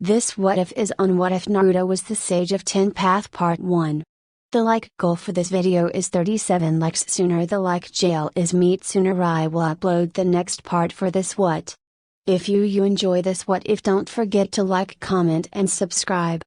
This What If is on What If Naruto was the Sage of 10 Path Part 1. The like goal for this video is 37 likes. Sooner the like jail is meet sooner I will upload the next part for this what. If you enjoy this what if, don't forget to like, comment and subscribe.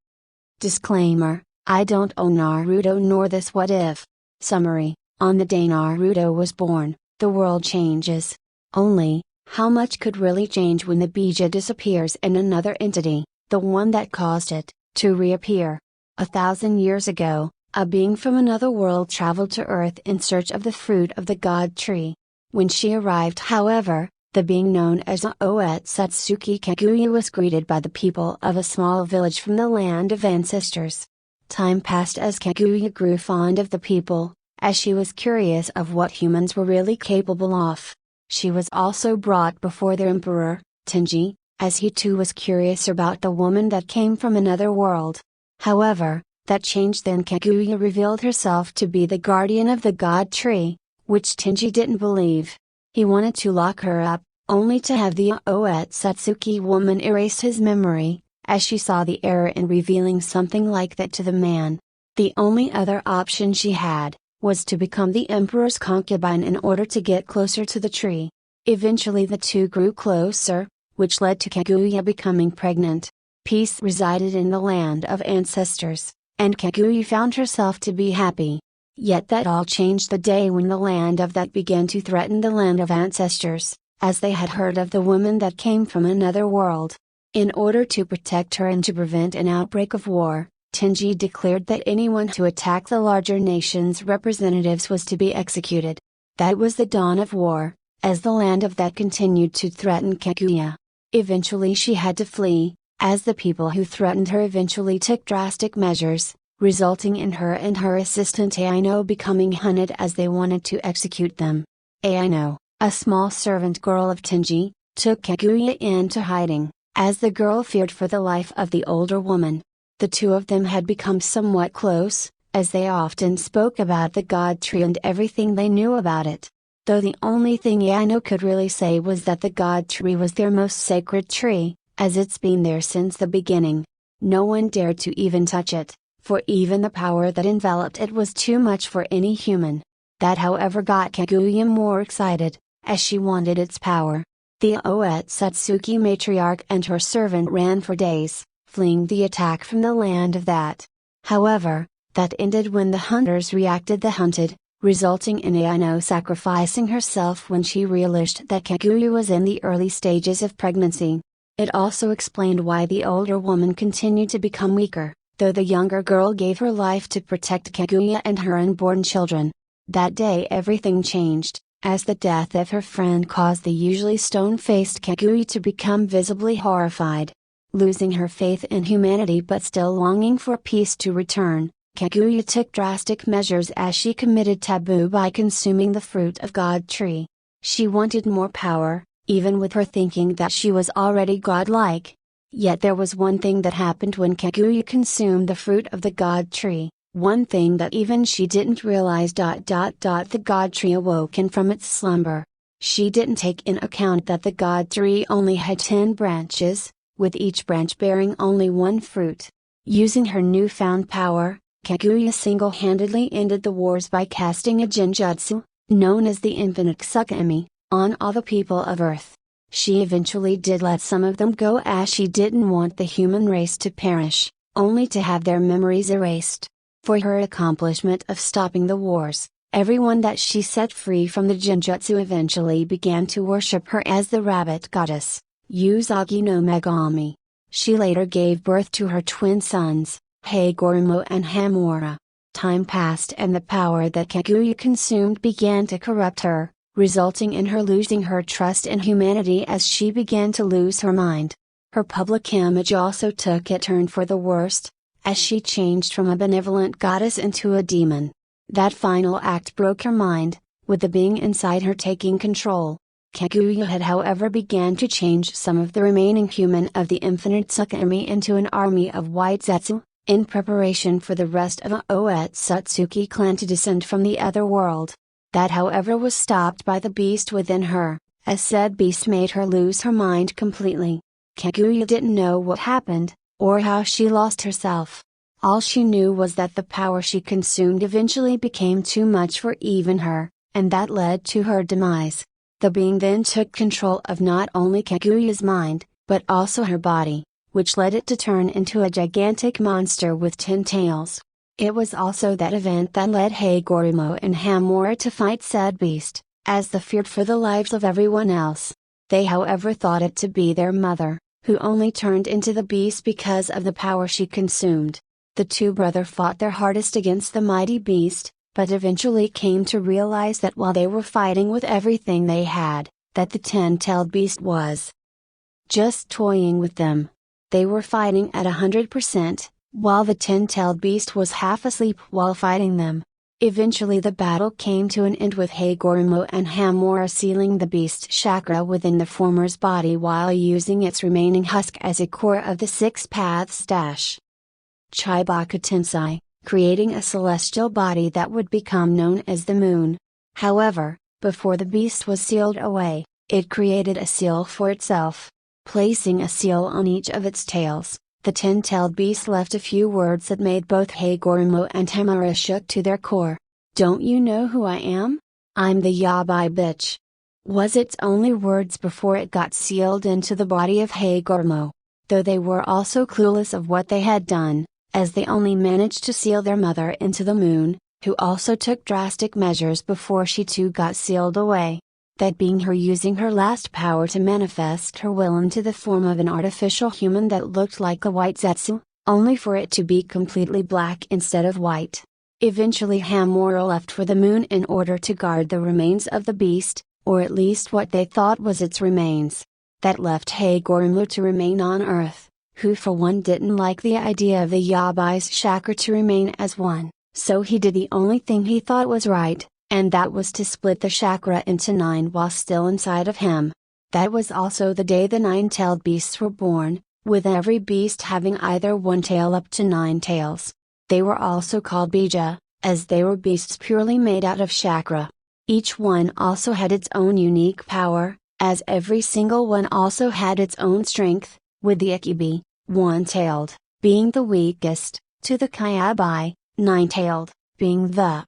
Disclaimer, I don't own Naruto nor this what if. Summary, on the day Naruto was born, the world changes. Only, how much could really change when the bija disappears and another entity, the one that caused it, to reappear? 1,000 years ago, a being from another world traveled to Earth in search of the fruit of the God tree. When she arrived, however, the being known as Oetsutsuki Kaguya was greeted by the people of a small village from the land of ancestors. Time passed as Kaguya grew fond of the people, as she was curious of what humans were really capable of. She was also brought before their emperor, Tenji, as he too was curious about the woman that came from another world. However, that changed then Kaguya revealed herself to be the guardian of the God tree, which Tenji didn't believe. He wanted to lock her up, only to have the Oetsutsuki woman erase his memory, as she saw the error in revealing something like that to the man. The only other option she had, was to become the emperor's concubine in order to get closer to the tree. Eventually the two grew closer, which led to Kaguya becoming pregnant. Peace resided in the land of ancestors, and Kaguya found herself to be happy. Yet that all changed the day when the land of that began to threaten the land of ancestors, as they had heard of the woman that came from another world. In order to protect her and to prevent an outbreak of war, Tenji declared that anyone who attacked the larger nation's representatives was to be executed. That was the dawn of war, as the land of that continued to threaten Kaguya. Eventually she had to flee, as the people who threatened her eventually took drastic measures, resulting in her and her assistant Aino becoming hunted as they wanted to execute them. Aino, a small servant girl of Tenji, took Kaguya into hiding, as the girl feared for the life of the older woman. The two of them had become somewhat close, as they often spoke about the God tree and everything they knew about it. Though the only thing Aino could really say was that the God tree was their most sacred tree, as it's been there since the beginning. No one dared to even touch it, for even the power that enveloped it was too much for any human. That however got Kaguya more excited, as she wanted its power. The Oetsutsuki matriarch and her servant ran for days, fleeing the attack from the land of that. However, that ended when the hunters reacted the hunted, resulting in Aino sacrificing herself when she realized that Kaguya was in the early stages of pregnancy. It also explained why the older woman continued to become weaker, though the younger girl gave her life to protect Kaguya and her unborn children. That day everything changed, as the death of her friend caused the usually stone-faced Kaguya to become visibly horrified. Losing her faith in humanity but still longing for peace to return, Kaguya took drastic measures as she committed taboo by consuming the fruit of God tree. She wanted more power, even with her thinking that she was already godlike. Yet there was one thing that happened when Kaguya consumed the fruit of the God tree, one thing that even she didn't realize. The God tree awoken from its slumber. She didn't take in account that the God tree only had 10 branches, with each branch bearing only one fruit. Using her newfound power, Kaguya single-handedly ended the wars by casting a genjutsu, known as the Infinite Tsukimi, on all the people of Earth. She eventually did let some of them go as she didn't want the human race to perish, only to have their memories erased. For her accomplishment of stopping the wars, everyone that she set free from the genjutsu eventually began to worship her as the rabbit goddess, Usagi no Megami. She later gave birth to her twin sons, Hagoromo and Hamura. Time passed and the power that Kaguya consumed began to corrupt her, resulting in her losing her trust in humanity as she began to lose her mind. Her public image also took a turn for the worst, as she changed from a benevolent goddess into a demon. That final act broke her mind, with the being inside her taking control. Kaguya had however began to change some of the remaining human of the Infinite Tsukimi into an army of white Zetsu, in preparation for the rest of the Oetsutsuki clan to descend from the other world. That however was stopped by the beast within her, as said beast made her lose her mind completely. Kaguya didn't know what happened, or how she lost herself. All she knew was that the power she consumed eventually became too much for even her, and that led to her demise. The being then took control of not only Kaguya's mind, but also her body, which led it to turn into a gigantic monster with 10 tails. It was also that event that led Hagoromo and Hamura to fight said beast, as they feared for the lives of everyone else. They however thought it to be their mother, who only turned into the beast because of the power she consumed. The two brothers fought their hardest against the mighty beast, but eventually came to realize that while they were fighting with everything they had, that the 10-tailed beast was just toying with them. They were fighting at 100%, while the 10-tailed beast was half asleep while fighting them. Eventually the battle came to an end with Hagoromo and Hamura sealing the beast's chakra within the former's body while using its remaining husk as a core of the 6 paths dash. Chibaku Tensei, creating a celestial body that would become known as the moon. However, before the beast was sealed away, it created a seal for itself. Placing a seal on each of its tails, the 10-tailed beast left a few words that made both Hagoromo and Hamura shook to their core. "Don't you know who I am? I'm the Yabai bitch," was its only words before it got sealed into the body of Hagoromo. Though they were also clueless of what they had done, as they only managed to seal their mother into the moon, who also took drastic measures before she too got sealed away. That being her using her last power to manifest her will into the form of an artificial human that looked like a white Zetsu, only for it to be completely black instead of white. Eventually Hamura left for the moon in order to guard the remains of the beast, or at least what they thought was its remains. That left Hagoromo to remain on Earth, who for one didn't like the idea of the Yabai's chakra to remain as one, so he did the only thing he thought was right, and that was to split the chakra into 9 while still inside of him. That was also the day the 9-tailed beasts were born, with every beast having either 1 tail up to 9 tails. They were also called Bija, as they were beasts purely made out of chakra. Each one also had its own unique power, as every single one also had its own strength, with the Ikibi, 1-tailed, being the weakest, to the Kyabai, 9-tailed, being the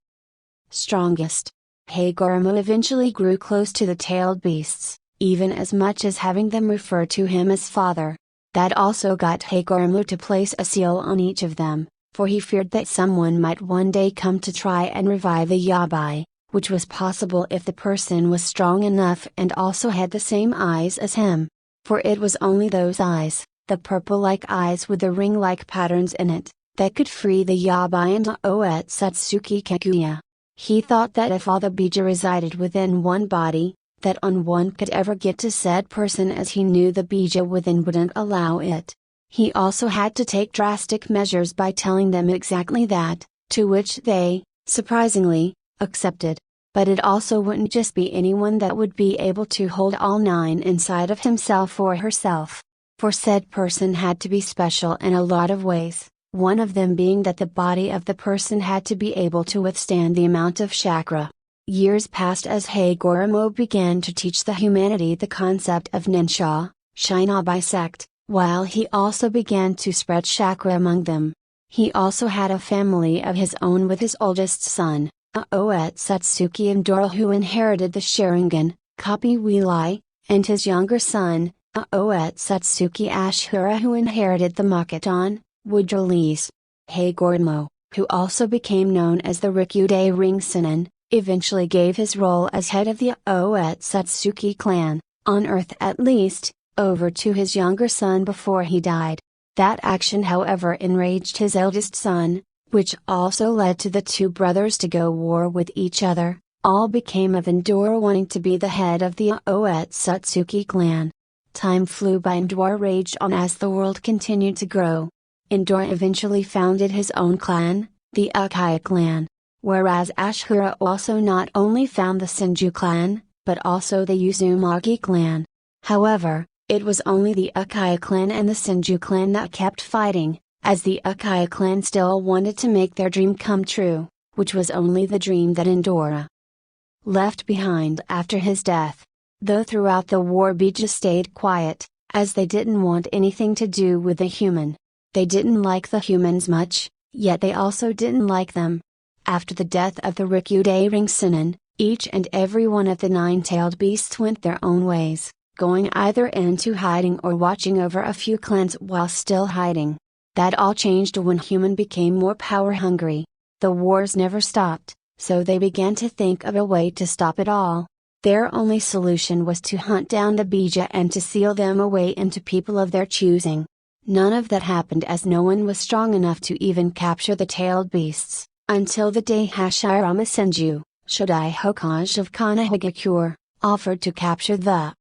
strongest. Hagoromo eventually grew close to the tailed beasts, even as much as having them refer to him as father. That also got Hagoromo to place a seal on each of them, for he feared that someone might one day come to try and revive the Yabai, which was possible if the person was strong enough and also had the same eyes as him. For it was only those eyes, the purple-like eyes with the ring-like patterns in it, that could free the Yabai and Oetsutsuki Kaguya. He thought that if all the Bija resided within one body, that on one could ever get to said person as he knew the Bija within wouldn't allow it. He also had to take drastic measures by telling them exactly that, to which they, surprisingly, accepted. But it also wouldn't just be anyone that would be able to hold all 9 inside of himself or herself. For said person had to be special in a lot of ways. One of them being that the body of the person had to be able to withstand the amount of chakra. Years passed as Hagoromo began to teach the humanity the concept of Ninsha, Shinabai sect, while he also began to spread chakra among them. He also had a family of his own with his oldest son, Oetsutsuki Indora, who inherited the Sharingan, Kapi Wilai, and his younger son, Oetsutsuki Ashura, who inherited the Makoton, would release. Hagoromo, who also became known as the Rikude Ring Sennin, eventually gave his role as head of the Oetsutsuki clan, on Earth at least, over to his younger son before he died. That action however enraged his eldest son, which also led to the two brothers to go war with each other. All became of Indora wanting to be the head of the Oetsutsuki clan. Time flew by and war raged on as the world continued to grow. Indora eventually founded his own clan, the Uchiha clan, whereas Ashura also not only found the Senju clan, but also the Uzumaki clan. However, it was only the Uchiha clan and the Senju clan that kept fighting, as the Uchiha clan still wanted to make their dream come true, which was only the dream that Indora left behind after his death. Though throughout the war Bija stayed quiet, as they didn't want anything to do with the human. They didn't like the humans much, yet they also didn't like them. After the death of the Ryukyudaring Sennin, each and every one of the nine-tailed beasts went their own ways, going either into hiding or watching over a few clans while still hiding. That all changed when human became more power-hungry. The wars never stopped, so they began to think of a way to stop it all. Their only solution was to hunt down the bija and to seal them away into people of their choosing. None of that happened as no one was strong enough to even capture the tailed beasts, until the day Hashirama Senju, Shodai Hokage of Kanahigakure, offered to capture the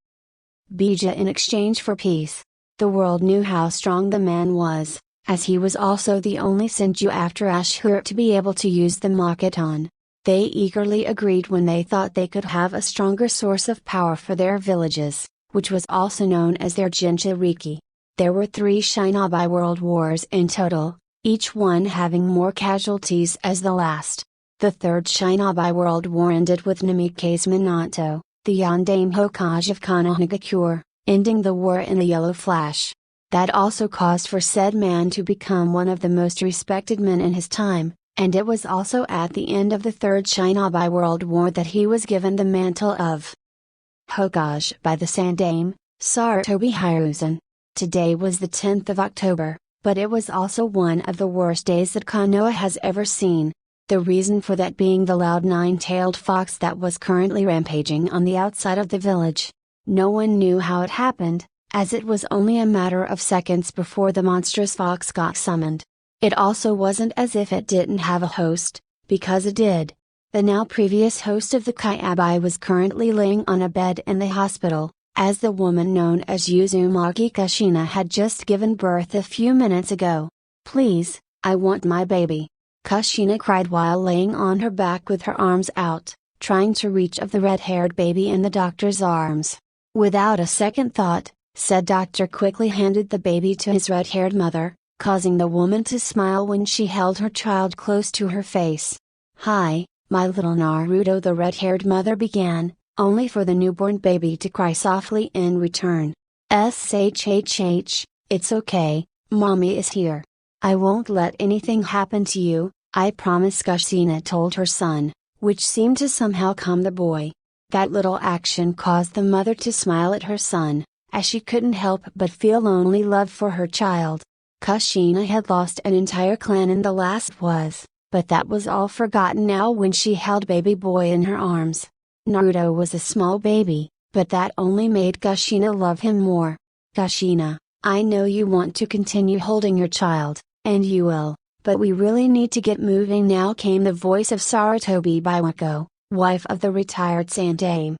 bija in exchange for peace. The world knew how strong the man was, as he was also the only Senju after Ashura to be able to use the Makoton. They eagerly agreed when they thought they could have a stronger source of power for their villages, which was also known as their Jinchuriki. There were 3 Shinobi World Wars in total, each one having more casualties as the last. The third Shinobi World War ended with Namikaze Minato, the Yondaime Hokage of Kanahigakure, ending the war in a yellow flash. That also caused for said man to become one of the most respected men in his time, and it was also at the end of the third Shinobi World War that he was given the mantle of Hokage by the Sandaime, Sarutobi Hiruzen. Today was the 10th of October, but it was also one of the worst days that Konoha has ever seen. The reason for that being the loud nine-tailed fox that was currently rampaging on the outside of the village. No one knew how it happened, as it was only a matter of seconds before the monstrous fox got summoned. It also wasn't as if it didn't have a host, because it did. The now previous host of the Kyabai was currently laying on a bed in the hospital, as the woman known as Uzumaki Kushina had just given birth a few minutes ago. "Please, I want my baby," Kushina cried while laying on her back with her arms out, trying to reach of the red-haired baby in the doctor's arms. Without a second thought, said doctor quickly handed the baby to his red-haired mother, causing the woman to smile when she held her child close to her face. "Hi, my little Naruto," the red-haired mother began, only for the newborn baby to cry softly in return. "Shhh, it's okay, mommy is here. I won't let anything happen to you, I promise," Kushina told her son, which seemed to somehow calm the boy. That little action caused the mother to smile at her son, as she couldn't help but feel only love for her child. Kushina had lost an entire clan in the last was, but that was all forgotten now when she held baby boy in her arms. Naruto was a small baby, but that only made Kushina love him more. "Kushina, I know you want to continue holding your child, and you will, but we really need to get moving now," came the voice of Sarutobi Biwako, wife of the retired Sandaime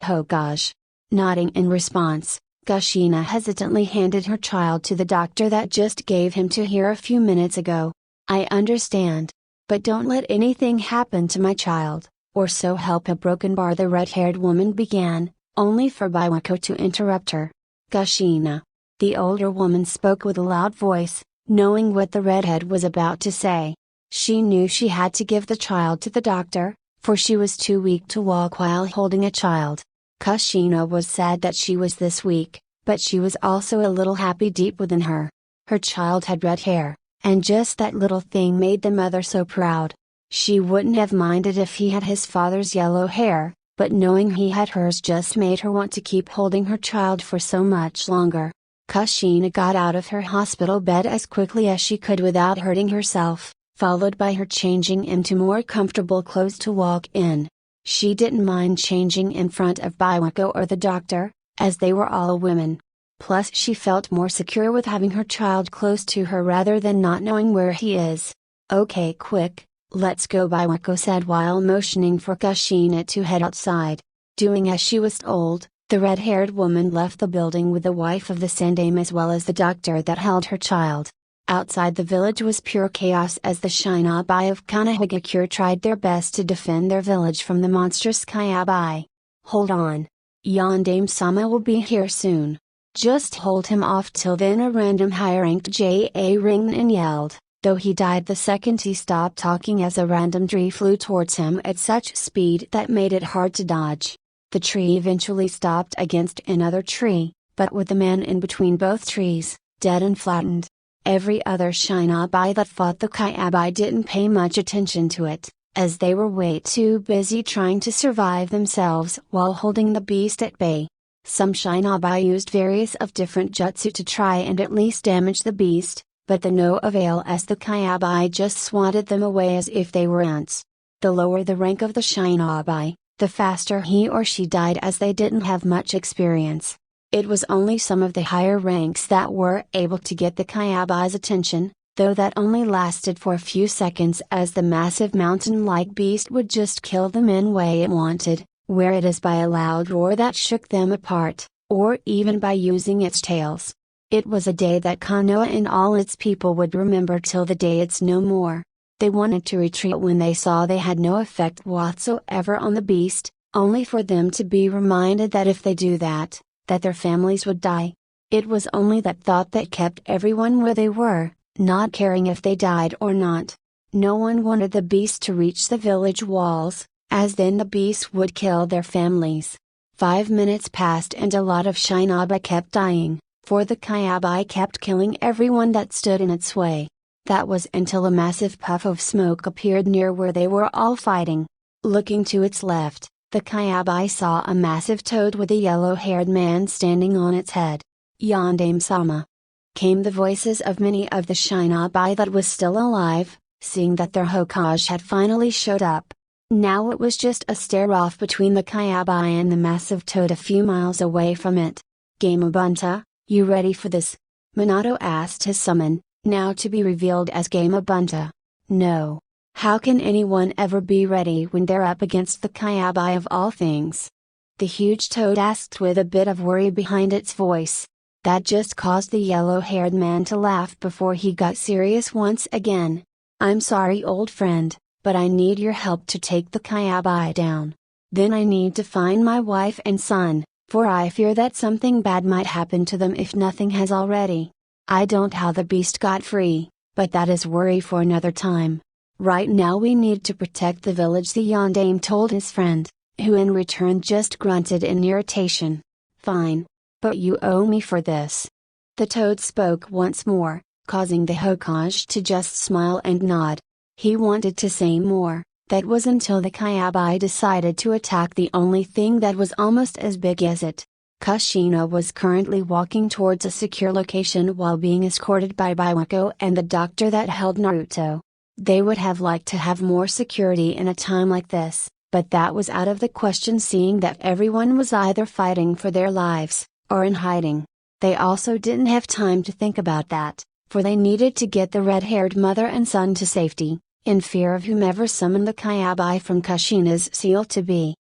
Hokage. Nodding in response, Kushina hesitantly handed her child to the doctor that just gave him to her a few minutes ago. "I understand. But don't let anything happen to my child, or so help a broken bar," the red-haired woman began, only for Biwako to interrupt her. "Kushina." The older woman spoke with a loud voice, knowing what the redhead was about to say. She knew she had to give the child to the doctor, for she was too weak to walk while holding a child. Kushina was sad that she was this weak, but she was also a little happy deep within her. Her child had red hair, and just that little thing made the mother so proud. She wouldn't have minded if he had his father's yellow hair, but knowing he had hers just made her want to keep holding her child for so much longer. Kushina got out of her hospital bed as quickly as she could without hurting herself, followed by her changing into more comfortable clothes to walk in. She didn't mind changing in front of Biwako or the doctor, as they were all women. Plus she felt more secure with having her child close to her rather than not knowing where he is. "Okay, quick, let's go," Biwako said while motioning for Kushina to head outside. Doing as she was told, the red-haired woman left the building with the wife of the Sandaime as well as the doctor that held her child. Outside the village was pure chaos as the Shinobi of Kanahigakure tried their best to defend their village from the monstrous Kyabai. "Hold on. Yondaime-sama will be here soon. Just hold him off till then," a random high-ranked JA Ringnin yelled, though he died the second he stopped talking as a random tree flew towards him at such speed that made it hard to dodge. The tree eventually stopped against another tree, but with the man in between both trees, dead and flattened. Every other shinobi that fought the Kyabai didn't pay much attention to it, as they were way too busy trying to survive themselves while holding the beast at bay. Some shinobi used various of different jutsu to try and at least damage the beast, but the no avail as the Kyabai just swatted them away as if they were ants. The lower the rank of the shinobi, the faster he or she died as they didn't have much experience. It was only some of the higher ranks that were able to get the Kyabai's attention, though that only lasted for a few seconds as the massive mountain-like beast would just kill them in way it wanted, where it is by a loud roar that shook them apart, or even by using its tails. It was a day that Konoha and all its people would remember till the day it's no more. They wanted to retreat when they saw they had no effect whatsoever on the beast, only for them to be reminded that if they do that their families would die. It was only that thought that kept everyone where they were, not caring if they died or not. No one wanted the beast to reach the village walls, as then the beast would kill their families. 5 minutes passed and a lot of shinobi kept dying, for the Kyabai kept killing everyone that stood in its way. That was until a massive puff of smoke appeared near where they were all fighting. Looking to its left, the Kyabai saw a massive toad with a yellow-haired man standing on its head. Yondaime-sama. Came the voices of many of the shinobi that was still alive, seeing that their Hokage had finally showed up. Now it was just a stare-off between the Kyabai and the massive toad a few miles away from it. Gamabunta, you ready for this? Minato asked his summon, now to be revealed as Gamabunta. No. How can anyone ever be ready when they're up against the Kyabai of all things? The huge toad asked with a bit of worry behind its voice. That just caused the yellow-haired man to laugh before he got serious once again. I'm sorry, old friend, but I need your help to take the Kyabai down. Then I need to find my wife and son, for I fear that something bad might happen to them if nothing has already. I don't know how the beast got free, but that is worry for another time. Right now we need to protect the village, the Yondaime told his friend, who in return just grunted in irritation. Fine. But you owe me for this. The toad spoke once more, causing the Hokage to just smile and nod. He wanted to say more, that was until the Kyabai decided to attack the only thing that was almost as big as it. Kushina was currently walking towards a secure location while being escorted by Biwako and the doctor that held Naruto. They would have liked to have more security in a time like this, but that was out of the question seeing that everyone was either fighting for their lives, or in hiding. They also didn't have time to think about that, for they needed to get the red-haired mother and son to safety, in fear of whomever summoned the Kyabai from Kushina's seal to be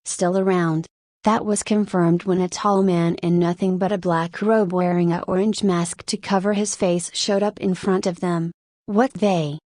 still around. That was confirmed when a tall man in nothing but a black robe wearing an orange mask to cover his face showed up in front of them. What they?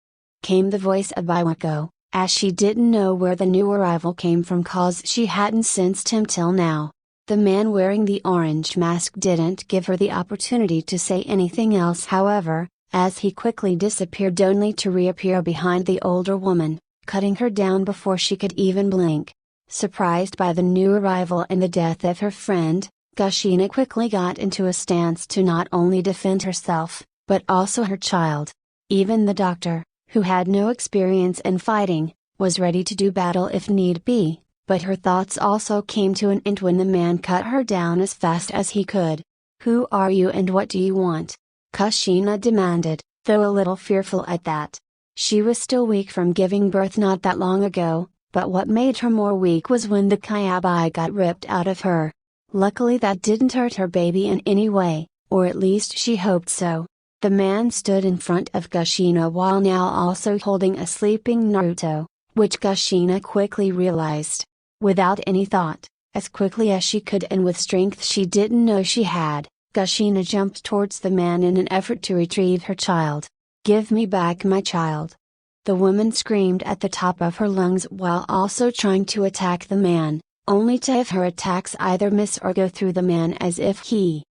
Came the voice of Biwako, as she didn't know where the new arrival came from cause she hadn't sensed him till now. The man wearing the orange mask didn't give her the opportunity to say anything else however, as he quickly disappeared only to reappear behind the older woman, cutting her down before she could even blink. Surprised by the new arrival and the death of her friend, Kushina quickly got into a stance to not only defend herself, but also her child. Even the doctor, who had no experience in fighting, was ready to do battle if need be, but her thoughts also came to an end when the man cut her down as fast as he could. Who are you and what do you want? Kushina demanded, though a little fearful at that. She was still weak from giving birth not that long ago, but what made her more weak was when the Kyabai got ripped out of her. Luckily that didn't hurt her baby in any way, or at least she hoped so. The man stood in front of Kushina while now also holding a sleeping Naruto, which Kushina quickly realized. Without any thought, as quickly as she could and with strength she didn't know she had, Kushina jumped towards the man in an effort to retrieve her child. Give me back my child. The woman screamed at the top of her lungs while also trying to attack the man, only to have her attacks either miss or go through the man as if he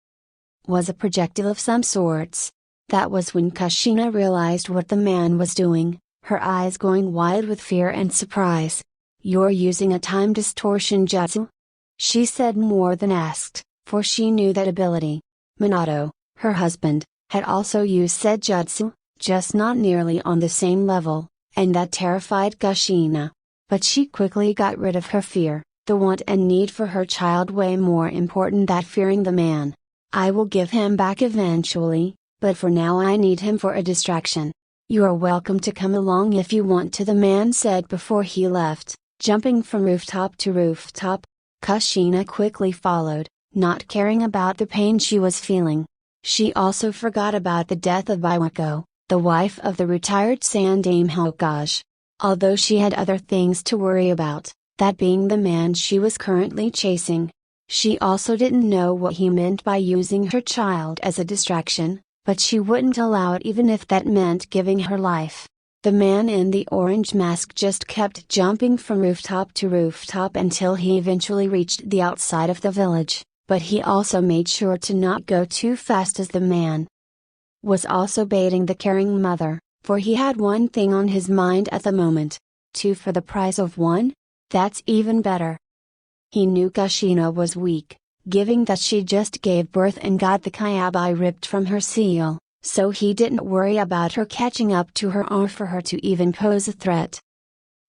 was a projectile of some sorts. That was when Kushina realized what the man was doing, her eyes going wide with fear and surprise. You're using a time distortion jutsu? She said more than asked, for she knew that ability. Minato, her husband, had also used said jutsu, just not nearly on the same level, and that terrified Kushina. But she quickly got rid of her fear, the want and need for her child way more important than fearing the man. I will give him back eventually, but for now I need him for a distraction. You are welcome to come along if you want to, the man said before he left, jumping from rooftop to rooftop. Kushina quickly followed, not caring about the pain she was feeling. She also forgot about the death of Iwako, the wife of the retired Sandaime Hokage. Although she had other things to worry about, that being the man she was currently chasing. She also didn't know what he meant by using her child as a distraction, but she wouldn't allow it even if that meant giving her life. The man in the orange mask just kept jumping from rooftop to rooftop until he eventually reached the outside of the village, but he also made sure to not go too fast as the man was also baiting the caring mother, for he had one thing on his mind at the moment. 2 for the price of 1? That's even better. He knew Kushina was weak, given that she just gave birth and got the Kyabai ripped from her seal, so he didn't worry about her catching up to her or for her to even pose a threat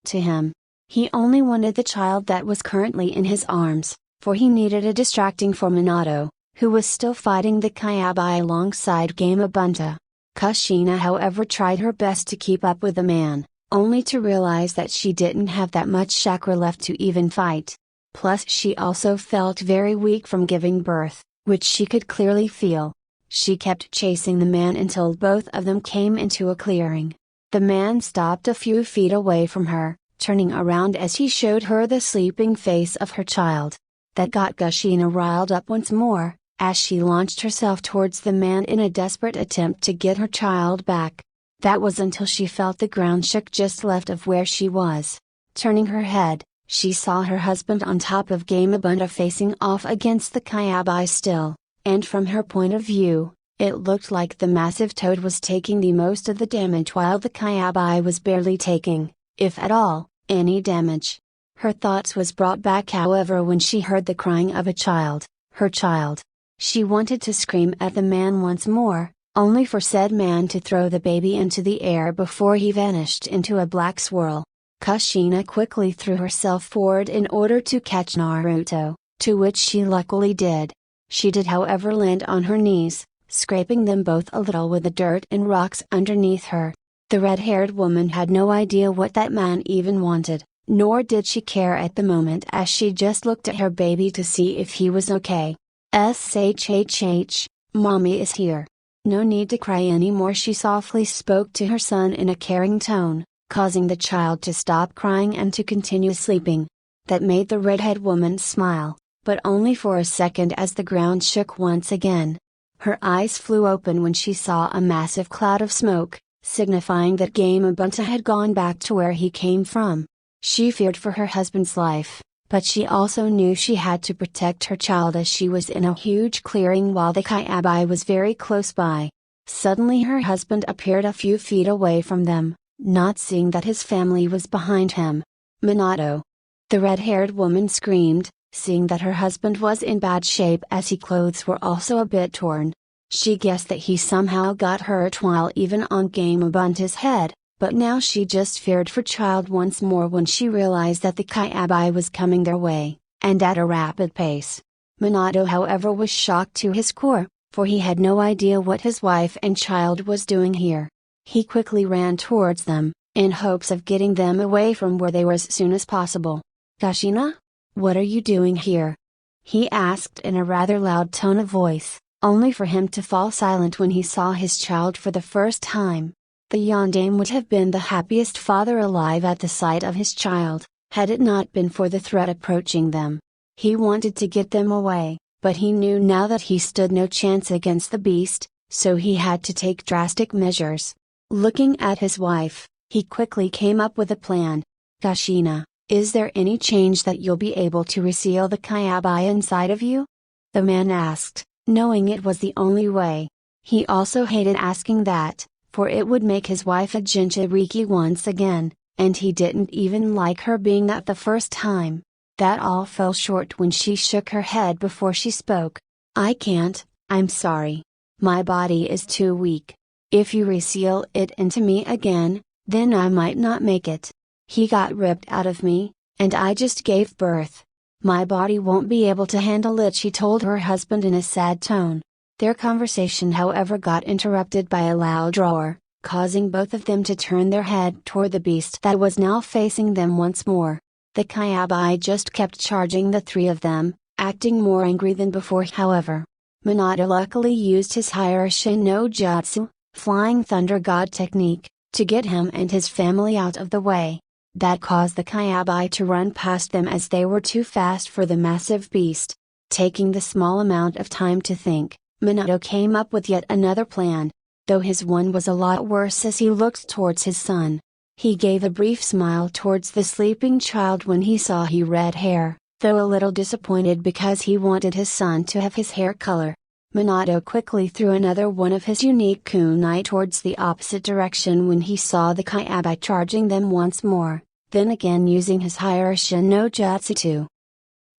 to him. He only wanted the child that was currently in his arms, for he needed a distracting for Minato, who was still fighting the Kyabai alongside Gamabunta. Kushina however tried her best to keep up with the man, only to realize that she didn't have that much chakra left to even fight. Plus she also felt very weak from giving birth, which she could clearly feel. She kept chasing the man until both of them came into a clearing. The man stopped a few feet away from her, turning around as he showed her the sleeping face of her child. That got Kushina riled up once more, as she launched herself towards the man in a desperate attempt to get her child back. That was until she felt the ground shook just left of where she was. Turning her head, she saw her husband on top of Gamabunta facing off against the Kyabai still, and from her point of view, it looked like the massive toad was taking the most of the damage while the Kyabai was barely taking, if at all, any damage. Her thoughts was brought back however when she heard the crying of a child, her child. She wanted to scream at the man once more, only for said man to throw the baby into the air before he vanished into a black swirl. Kushina quickly threw herself forward in order to catch Naruto, to which she luckily did. She did however land on her knees, scraping them both a little with the dirt and rocks underneath her. The red-haired woman had no idea what that man even wanted, nor did she care at the moment as she just looked at her baby to see if he was okay. "Shhh, mommy is here. No need to cry anymore," she softly spoke to her son in a caring tone, causing the child to stop crying and to continue sleeping. That made the redhead woman smile, but only for a second as the ground shook once again. Her eyes flew open when she saw a massive cloud of smoke, signifying that Gamabunta had gone back to where he came from. She feared for her husband's life, but she also knew she had to protect her child as she was in a huge clearing while the Kyabai was very close by. Suddenly her husband appeared a few feet away from them, not seeing that his family was behind him. "Minato!" The red-haired woman screamed, seeing that her husband was in bad shape as his clothes were also a bit torn. She guessed that he somehow got hurt while even on Gamabunta's head, but now she just feared for child once more when she realized that the Kyabai was coming their way, and at a rapid pace. Minato however was shocked to his core, for he had no idea what his wife and child was doing here. He quickly ran towards them, in hopes of getting them away from where they were as soon as possible. "Kushina? What are you doing here?" he asked in a rather loud tone of voice, only for him to fall silent when he saw his child for the first time. The Yondaime would have been the happiest father alive at the sight of his child, had it not been for the threat approaching them. He wanted to get them away, but he knew now that he stood no chance against the beast, so he had to take drastic measures. Looking at his wife, he quickly came up with a plan. "Kushina, is there any change that you'll be able to reseal the Kyabai inside of you?" the man asked, knowing it was the only way. He also hated asking that, for it would make his wife a Jinchuriki once again, and he didn't even like her being that the first time. That all fell short when she shook her head before she spoke. "I can't, I'm sorry. My body is too weak. If you reseal it into me again, then I might not make it. He got ripped out of me, and I just gave birth. My body won't be able to handle it, she told her husband in a sad tone. Their conversation, however, got interrupted by a loud roar, causing both of them to turn their head toward the beast that was now facing them once more. The Kyabai just kept charging the three of them, acting more angry than before. However, Minato luckily used his Hirashi no Jutsu, Flying Thunder God technique, to get him and his family out of the way. That caused the Kyabai to run past them as they were too fast for the massive beast. Taking the small amount of time to think, Minato came up with yet another plan, though his one was a lot worse as he looked towards his son. He gave a brief smile towards the sleeping child when he saw his red hair, though a little disappointed because he wanted his son to have his hair color. Minato quickly threw another one of his unique kunai towards the opposite direction when he saw the Kyabai charging them once more, then again using his Hirashi no Jutsu to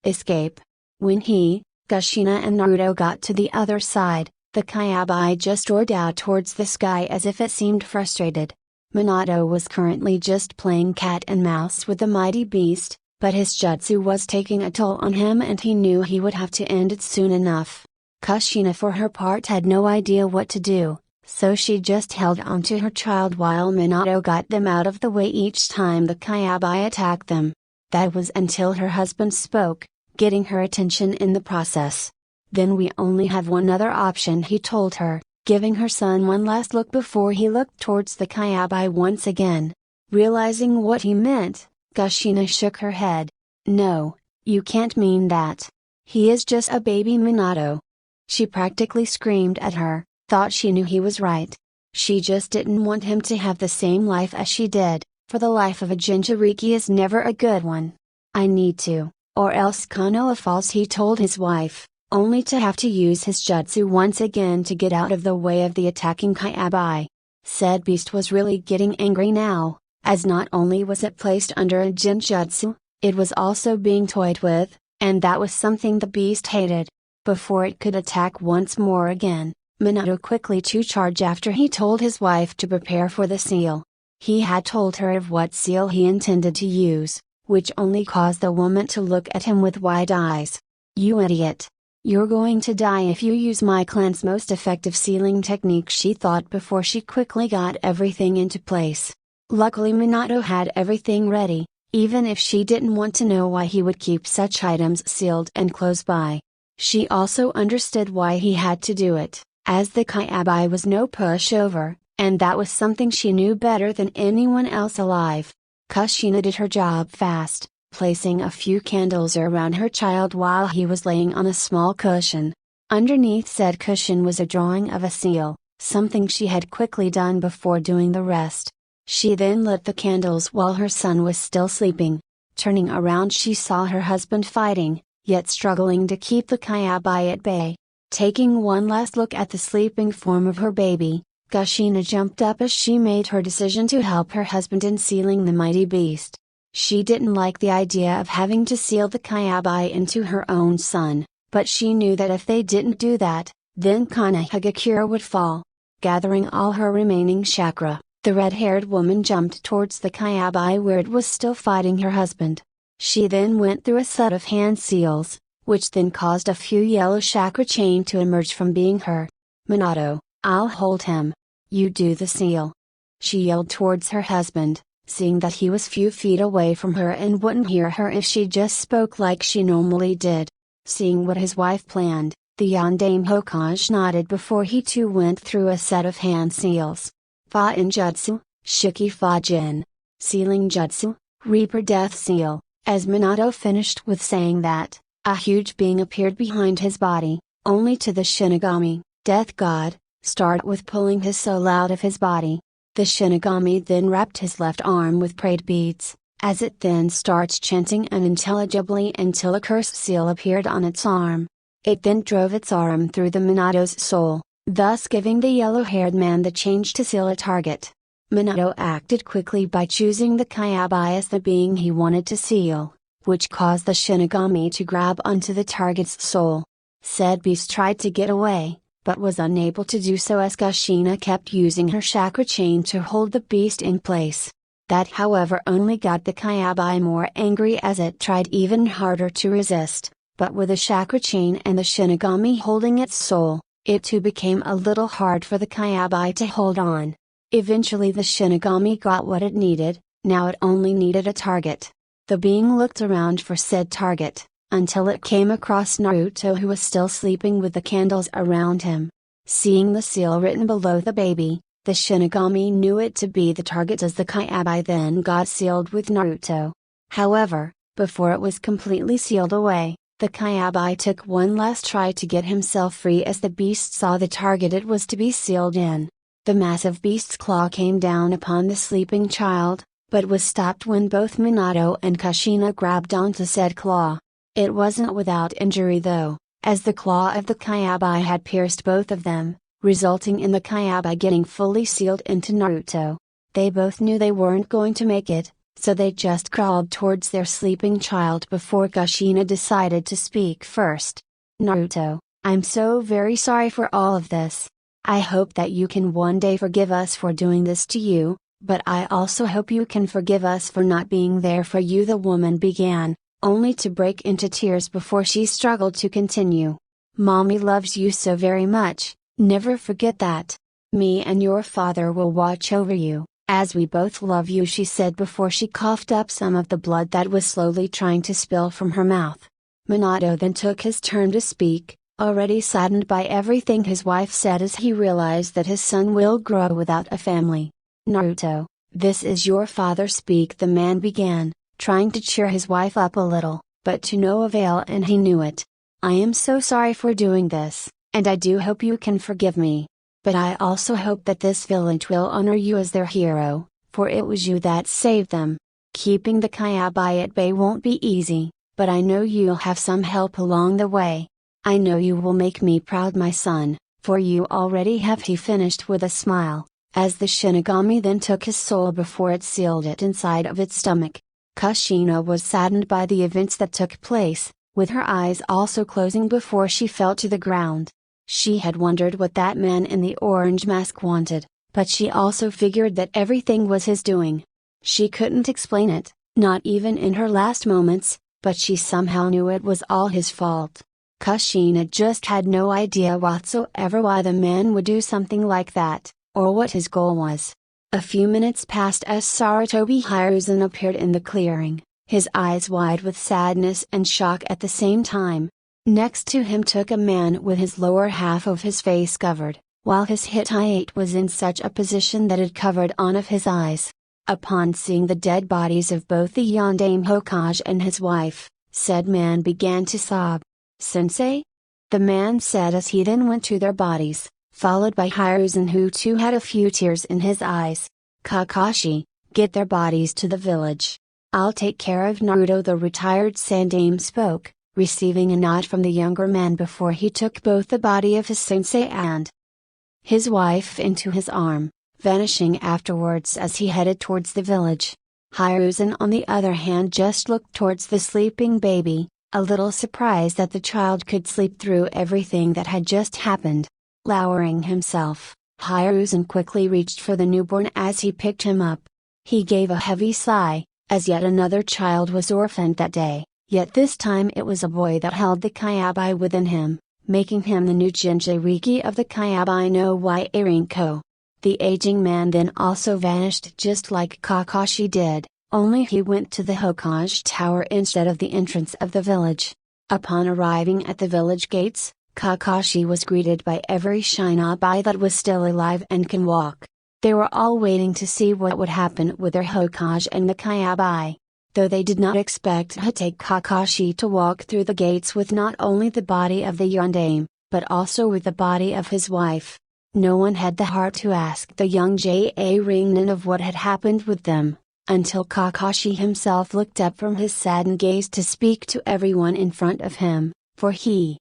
escape. When he, Kushina and Naruto got to the other side, the Kyabai just roared out towards the sky as if it seemed frustrated. Minato was currently just playing cat and mouse with the mighty beast, but his jutsu was taking a toll on him and he knew he would have to end it soon enough. Kushina for her part had no idea what to do, so she just held on to her child while Minato got them out of the way each time the Kyabai attacked them. That was until her husband spoke, getting her attention in the process. Then we only have one other option, he told her, giving her son one last look before he looked towards the Kyabai once again. Realizing what he meant, Kushina shook her head. No, you can't mean that. He is just a baby, Minato. She practically screamed at her, thought she knew he was right. She just didn't want him to have the same life as she did, for the life of a Jinchuriki is never a good one. I need to, or else Konoha falls, he told his wife, only to have to use his jutsu once again to get out of the way of the attacking Kyabai. Said beast was really getting angry now, as not only was it placed under a Jinjutsu, it was also being toyed with, and that was something the beast hated. Before it could attack once more again, Minato quickly to charge after he told his wife to prepare for the seal. He had told her of what seal he intended to use, which only caused the woman to look at him with wide eyes. You idiot! You're going to die if you use my clan's most effective sealing technique, she thought before she quickly got everything into place. Luckily Minato had everything ready, even if she didn't want to know why he would keep such items sealed and close by. She also understood why he had to do it, as the Kyabai was no pushover, and that was something she knew better than anyone else alive. Kushina did her job fast, placing a few candles around her child while he was laying on a small cushion. Underneath said cushion was a drawing of a seal, something she had quickly done before doing the rest. She then lit the candles while her son was still sleeping. Turning around she saw her husband fighting, yet struggling to keep the Kyabai at bay. Taking one last look at the sleeping form of her baby, Kushina jumped up as she made her decision to help her husband in sealing the mighty beast. She didn't like the idea of having to seal the Kyabai into her own son, but she knew that if they didn't do that, then Konohagakure would fall. Gathering all her remaining chakra, the red-haired woman jumped towards the Kyabai where it was still fighting her husband. She then went through a set of hand seals, which then caused a few yellow chakra chain to emerge from being her. Minato, I'll hold him. You do the seal. She yelled towards her husband, seeing that he was few feet away from her and wouldn't hear her if she just spoke like she normally did. Seeing what his wife planned, the Yondaime Hokage nodded before he too went through a set of hand seals. Fa-in Jutsu, Shiki Fa-jin. Sealing Jutsu, Reaper Death Seal. As Minato finished with saying that, a huge being appeared behind his body, only to the Shinigami, Death God, start with pulling his soul out of his body. The Shinigami then wrapped his left arm with prayed beads, as it then starts chanting unintelligibly until a curse seal appeared on its arm. It then drove its arm through the Minato's soul, thus giving the yellow-haired man the change to seal a target. Minato acted quickly by choosing the Kyabai as the being he wanted to seal, which caused the Shinigami to grab onto the target's soul. Said beast tried to get away, but was unable to do so as Kushina kept using her chakra chain to hold the beast in place. That however only got the Kyabai more angry as it tried even harder to resist, but with the chakra chain and the Shinigami holding its soul, it too became a little hard for the Kyabai to hold on. Eventually the Shinigami got what it needed, now it only needed a target. The being looked around for said target, until it came across Naruto, who was still sleeping with the candles around him. Seeing the seal written below the baby, the Shinigami knew it to be the target as the Kyabai then got sealed with Naruto. However, before it was completely sealed away, the Kyabai took one last try to get himself free as the beast saw the target it was to be sealed in. The massive beast's claw came down upon the sleeping child, but was stopped when both Minato and Kushina grabbed onto said claw. It wasn't without injury though, as the claw of the Kyabai had pierced both of them, resulting in the Kyabai getting fully sealed into Naruto. They both knew they weren't going to make it, so they just crawled towards their sleeping child before Kushina decided to speak first. Naruto, I'm so very sorry for all of this. I hope that you can one day forgive us for doing this to you, but I also hope you can forgive us for not being there for you, the woman began, only to break into tears before she struggled to continue. Mommy loves you so very much, never forget that. Me and your father will watch over you, as we both love you, she said before she coughed up some of the blood that was slowly trying to spill from her mouth. Minato then took his turn to speak, already saddened by everything his wife said as he realized that his son will grow without a family. Naruto, this is your father, speak, the man began, trying to cheer his wife up a little, but to no avail, and he knew it. I am so sorry for doing this, and I do hope you can forgive me. But I also hope that this village will honor you as their hero, for it was you that saved them. Keeping the Kyabai at bay won't be easy, but I know you'll have some help along the way. I know you will make me proud, my son, for you already have, he finished with a smile, as the Shinigami then took his soul before it sealed it inside of its stomach. Kushina was saddened by the events that took place, with her eyes also closing before she fell to the ground. She had wondered what that man in the orange mask wanted, but she also figured that everything was his doing. She couldn't explain it, not even in her last moments, but she somehow knew it was all his fault. Kushina just had no idea whatsoever why the man would do something like that, or what his goal was. A few minutes passed as Sarutobi Hiruzen appeared in the clearing, his eyes wide with sadness and shock at the same time. Next to him took a man with his lower half of his face covered, while his Hittite was in such a position that it covered one of his eyes. Upon seeing the dead bodies of both the Yondaime Hokage and his wife, said man began to sob. Sensei? The man said as he then went to their bodies, followed by Hiruzen, who too had a few tears in his eyes. Kakashi, get their bodies to the village. I'll take care of Naruto, the retired Sandaime spoke, receiving a nod from the younger man before he took both the body of his sensei and his wife into his arm, vanishing afterwards as he headed towards the village. Hiruzen on the other hand just looked towards the sleeping baby, a little surprised that the child could sleep through everything that had just happened. Lowering himself, Hiruzen quickly reached for the newborn as he picked him up. He gave a heavy sigh, as yet another child was orphaned that day, yet this time it was a boy that held the Kyabai within him, making him the new Jinchuriki of the Kyabai no Yarinko. The aging man then also vanished just like Kakashi did, only he went to the Hokage Tower instead of the entrance of the village. Upon arriving at the village gates, Kakashi was greeted by every Shinobi that was still alive and can walk. They were all waiting to see what would happen with their Hokage and the Kyabai. Though they did not expect to take Kakashi to walk through the gates with not only the body of the Yondaime, but also with the body of his wife. No one had the heart to ask the young Ringen of what had happened with them, until Kakashi himself looked up from his saddened gaze to speak to everyone in front of him, for he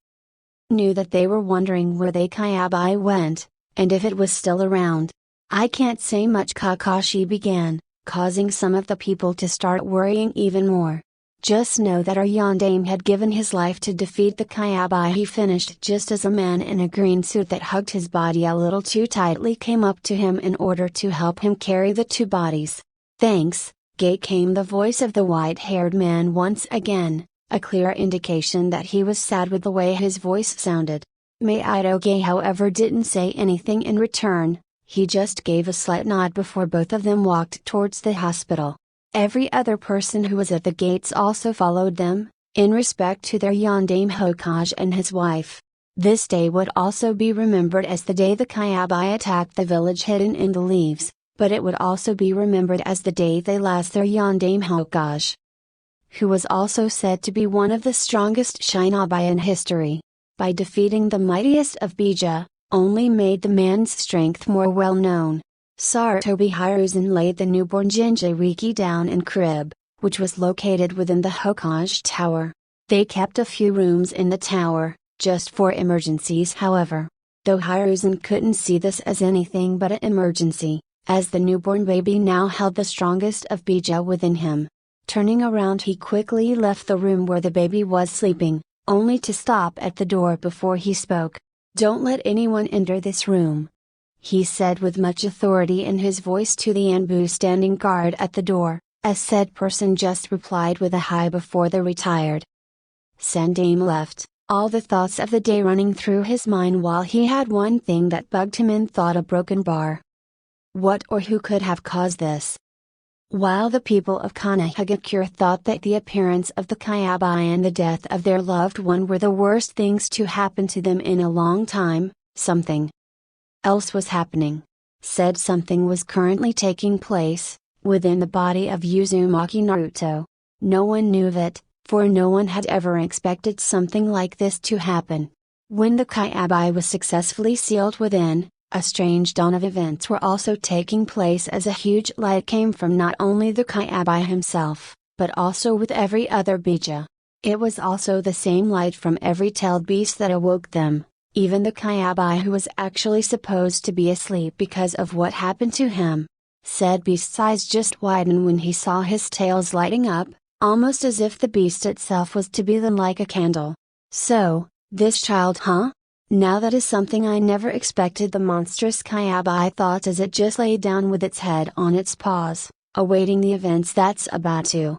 knew that they were wondering where the Kyabai went, and if it was still around. I can't say much, Kakashi began, causing some of the people to start worrying even more. Just know that our Yondaime had given his life to defeat the Kyabai. He finished just as a man in a green suit that hugged his body a little too tightly came up to him in order to help him carry the two bodies. Thanks, Gate, came the voice of the white-haired man once again, a clear indication that he was sad with the way his voice sounded. Maitoge, however, didn't say anything in return. He just gave a slight nod before both of them walked towards the hospital. Every other person who was at the gates also followed them, in respect to their Yondaime Hokage and his wife. This day would also be remembered as the day the Kyabai attacked the village hidden in the leaves, but it would also be remembered as the day they lost their Yondaime Hokage, who was also said to be one of the strongest Shinobi in history. By defeating the mightiest of Bija, only made the man's strength more well known. Sarutobi Hiruzen laid the newborn Jinchuriki down in crib, which was located within the Hokage tower. They kept a few rooms in the tower, just for emergencies however. Though Hiruzen couldn't see this as anything but an emergency, as the newborn baby now held the strongest of Bija within him. Turning around, he quickly left the room where the baby was sleeping, only to stop at the door before he spoke. "Don't let anyone enter this room," he said with much authority in his voice to the Anbu standing guard at the door, as said person just replied with a hi before they retired. Sandaime left, all the thoughts of the day running through his mind while he had one thing that bugged him in thought: a broken bar. What or who could have caused this? While the people of Kanehagakure thought that the appearance of the Kyabai and the death of their loved one were the worst things to happen to them in a long time, something else was happening. Said something was currently taking place, within the body of Uzumaki Naruto. No one knew of it, for no one had ever expected something like this to happen. When the Kyabai was successfully sealed within, a strange dawn of events were also taking place as a huge light came from not only the Kyabai himself, but also with every other Bija. It was also the same light from every tailed beast that awoke them, even the Kyabai who was actually supposed to be asleep because of what happened to him. Said beast's eyes just widened when he saw his tails lighting up, almost as if the beast itself was to be lit like a candle. So, this child, huh? Now that is something I never expected, the monstrous Kyabai thought as it just lay down with its head on its paws, awaiting the events that's about to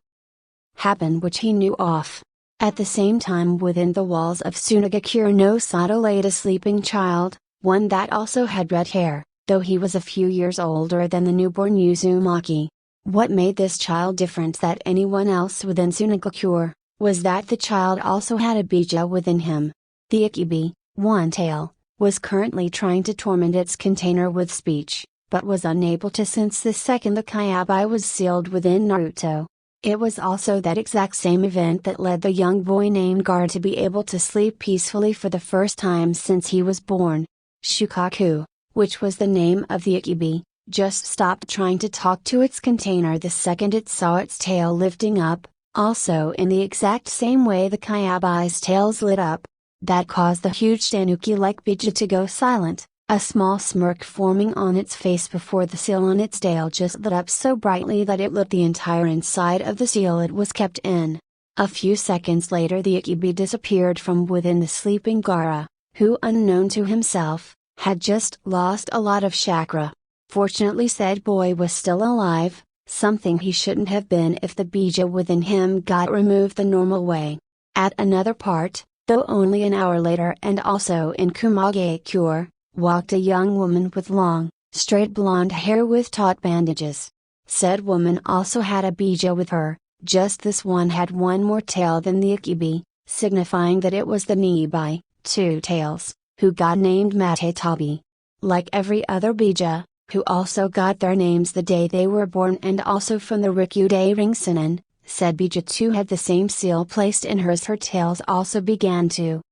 happen, which he knew of. At the same time, within the walls of Sunagakure no Sato laid a sleeping child, one that also had red hair, though he was a few years older than the newborn Uzumaki. What made this child different than anyone else within Sunagakure, was that the child also had a Bija within him. The Ikibi, One Tail, was currently trying to torment its container with speech, but was unable to since the second the Kyabai was sealed within Naruto. It was also that exact same event that led the young boy named Guard to be able to sleep peacefully for the first time since he was born. Shukaku, which was the name of the Ikibi, just stopped trying to talk to its container the second it saw its tail lifting up, also in the exact same way the Kyabai's tails lit up. That caused the huge Tanuki-like Bija to go silent, a small smirk forming on its face before the seal on its tail just lit up so brightly that it lit the entire inside of the seal it was kept in. A few seconds later the Ikibi disappeared from within the sleeping Gaara, who unknown to himself, had just lost a lot of chakra. Fortunately said boy was still alive, something he shouldn't have been if the Bija within him got removed the normal way. At another part, though only an hour later and also in Kumagakure, walked a young woman with long, straight blonde hair with taut bandages. Said woman also had a Bija with her, just this one had one more tail than the Ikibi, signifying that it was the Nibai, two tails, who got named Matetabi. Like every other Bija, who also got their names the day they were born and also from the Rikude Ringsunen, said Bija too had the same seal placed in hers. Her tails also began to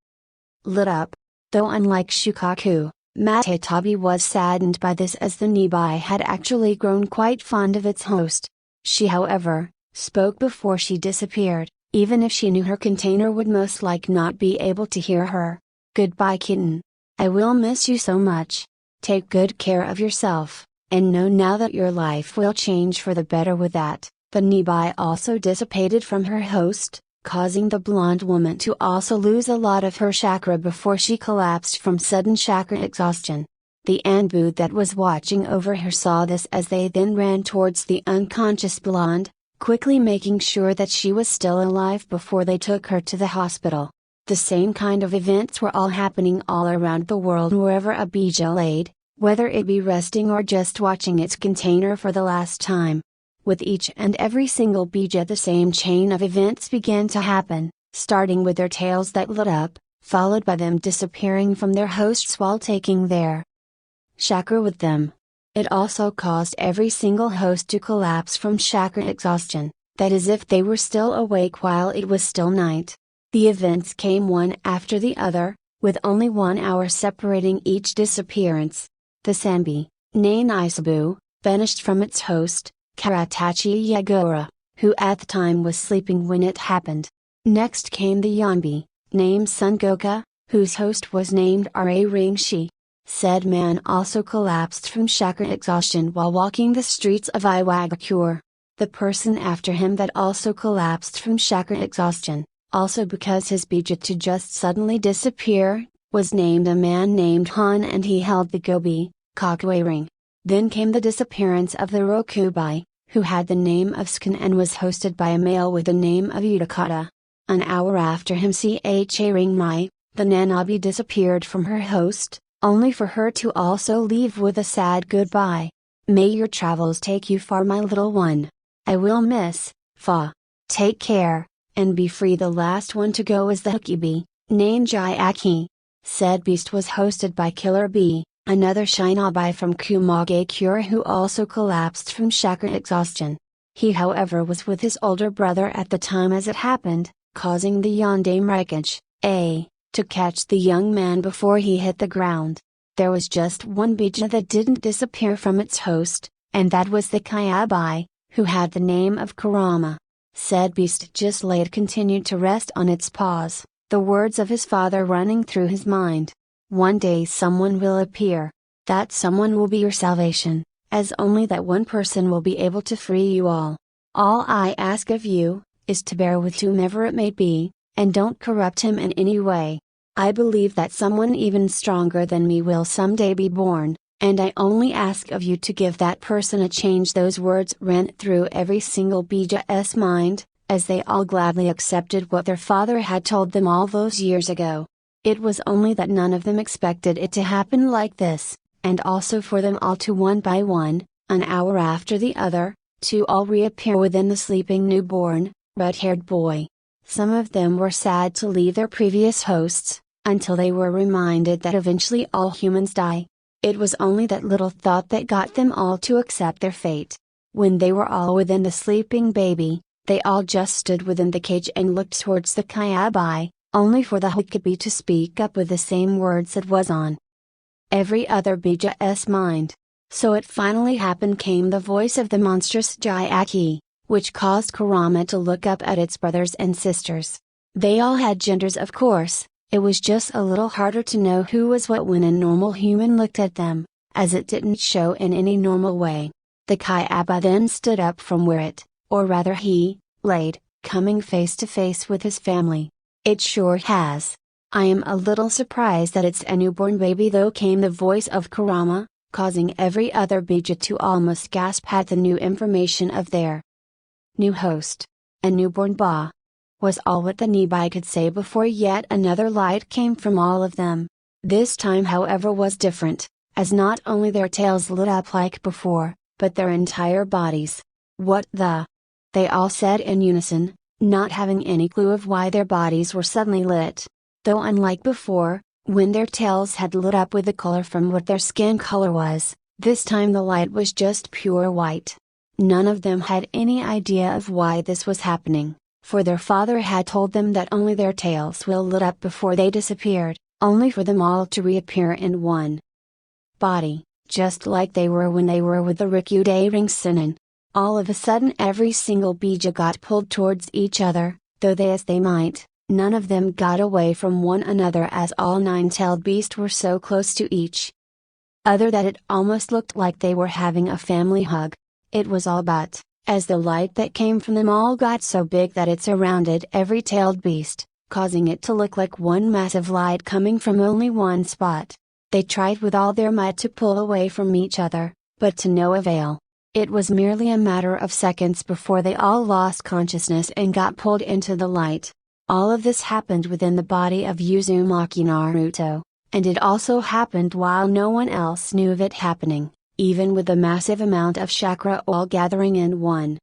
lit up. Though unlike Shukaku, Matetabi was saddened by this as the Nibai had actually grown quite fond of its host. She however, spoke before she disappeared, even if she knew her container would most likely not be able to hear her. Goodbye kitten. I will miss you so much. Take good care of yourself, and know now that your life will change for the better with that. The nearby also dissipated from her host, causing the blonde woman to also lose a lot of her chakra before she collapsed from sudden chakra exhaustion. The Anbu that was watching over her saw this as they then ran towards the unconscious blonde, quickly making sure that she was still alive before they took her to the hospital. The same kind of events were all happening all around the world wherever a bija laid, whether it be resting or just watching its container for the last time. With each and every single bija the same chain of events began to happen, starting with their tails that lit up, followed by them disappearing from their hosts while taking their chakra with them. It also caused every single host to collapse from chakra exhaustion, that is if they were still awake while it was still night. The events came one after the other, with only 1 hour separating each disappearance. The Sanbi, named Isabu, vanished from its host, Karatachi Yagura, who at the time was sleeping when it happened. Next came the Yanbi, named Sungoka, whose host was named Ra Ringshi. Said man also collapsed from chakra exhaustion while walking the streets of Iwagakure. The person after him that also collapsed from chakra exhaustion, also because his bija to just suddenly disappear, was named a man named Han and he held the Gobi, Kakue ring. Then came the disappearance of the Rokubai, who had the name of Skan and was hosted by a male with the name of Utakata. An hour after him Cha Ring Mai, the Nanabi disappeared from her host, only for her to also leave with a sad goodbye. May your travels take you far, my little one. I will miss, Fa. Take care, and be free. The last one to go is the Hukibi, named Jaiaki. Said beast was hosted by Killer Bee, another Shinobi from Kumagakure who also collapsed from chakra exhaustion. He however was with his older brother at the time as it happened, causing the Yonde wreckage, to catch the young man before he hit the ground. There was just one bija that didn't disappear from its host, and that was the Kyabai, who had the name of Kurama. Said beast just lay it continued to rest on its paws, the words of his father running through his mind. One day someone will appear. That someone will be your salvation, as only that one person will be able to free you all. All I ask of you, is to bear with whomever it may be, and don't corrupt him in any way. I believe that someone even stronger than me will someday be born, and I only ask of you to give that person a change. Those words ran through every single bija's mind, as they all gladly accepted what their father had told them all those years ago. It was only that none of them expected it to happen like this, and also for them all to one by one, an hour after the other, to all reappear within the sleeping newborn, red-haired boy. Some of them were sad to leave their previous hosts, until they were reminded that eventually all humans die. It was only that little thought that got them all to accept their fate. When they were all within the sleeping baby, they all just stood within the cage and looked towards the Kyabai, only for the Hukibi to speak up with the same words that was on every other bija's mind. So it finally happened. Came the voice of the monstrous Jaiaki, which caused Kurama to look up at its brothers and sisters. They all had genders, of course. It was just a little harder to know who was what when a normal human looked at them, as it didn't show in any normal way. The Kyabai then stood up from where it, or rather he, laid, coming face to face with his family. It sure has. I am a little surprised that it's a newborn baby though, came the voice of Kurama, causing every other bija to almost gasp at the new information of their new host. A newborn ba. Was all what the Nibai could say before yet another light came from all of them. This time however was different, as not only their tails lit up like before, but their entire bodies. What the? They all said in unison, not having any clue of why their bodies were suddenly lit. Though unlike before, when their tails had lit up with the color from what their skin color was, this time the light was just pure white. None of them had any idea of why this was happening, for their father had told them that only their tails will lit up before they disappeared, only for them all to reappear in one body, just like they were when they were with the Rikude ring Sinin. All of a sudden every single bija got pulled towards each other, though they as they might, none of them got away from one another as all nine-tailed beasts were so close to each other that it almost looked like they were having a family hug. It was all but as the light that came from them all got so big that it surrounded every tailed beast, causing it to look like one massive light coming from only one spot. They tried with all their might to pull away from each other, but to no avail. It was merely a matter of seconds before they all lost consciousness and got pulled into the light. All of this happened within the body of Uzumaki Naruto, and it also happened while no one else knew of it happening, even with the massive amount of chakra all gathering in one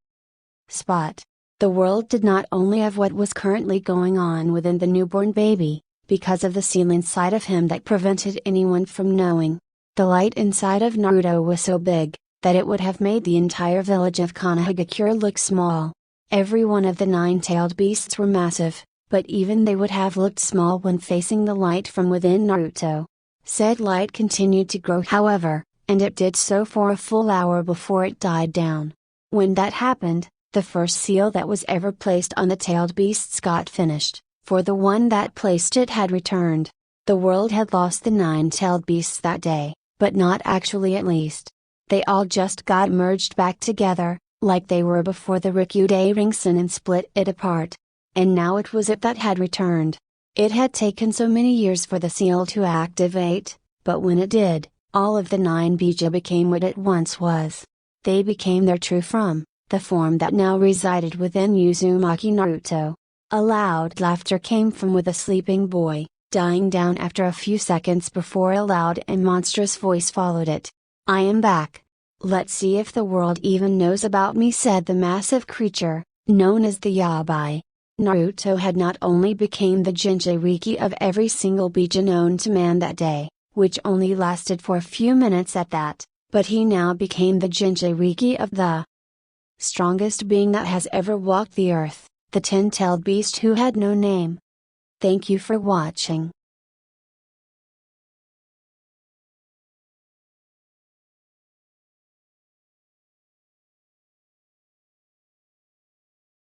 spot. The world did not only have what was currently going on within the newborn baby, because of the seal inside of him that prevented anyone from knowing. The light inside of Naruto was so big, that it would have made the entire village of Konohagakure look small. Every one of the 9-tailed beasts were massive, but even they would have looked small when facing the light from within Naruto. Said light continued to grow however, and it did so for a full hour before it died down. When that happened, the first seal that was ever placed on the tailed beasts got finished, for the one that placed it had returned. The world had lost the 9-tailed beasts that day, but not actually at least. They all just got merged back together, like they were before the Rikude Ringsen and split it apart. And now it was it that had returned. It had taken so many years for the seal to activate, but when it did, all of the 9 bija became what it once was. They became their true form, the form that now resided within Uzumaki Naruto. A loud laughter came from with a sleeping boy, dying down after a few seconds before a loud and monstrous voice followed it. "I am back. Let's see if the world even knows about me," said the massive creature, known as the Yabai. Naruto had not only became the Jinchuriki of every single bija known to man that day, which only lasted for a few minutes at that, but he now became the Jinchuriki of the strongest being that has ever walked the earth, the 10-tailed beast who had no name. Thank you for watching.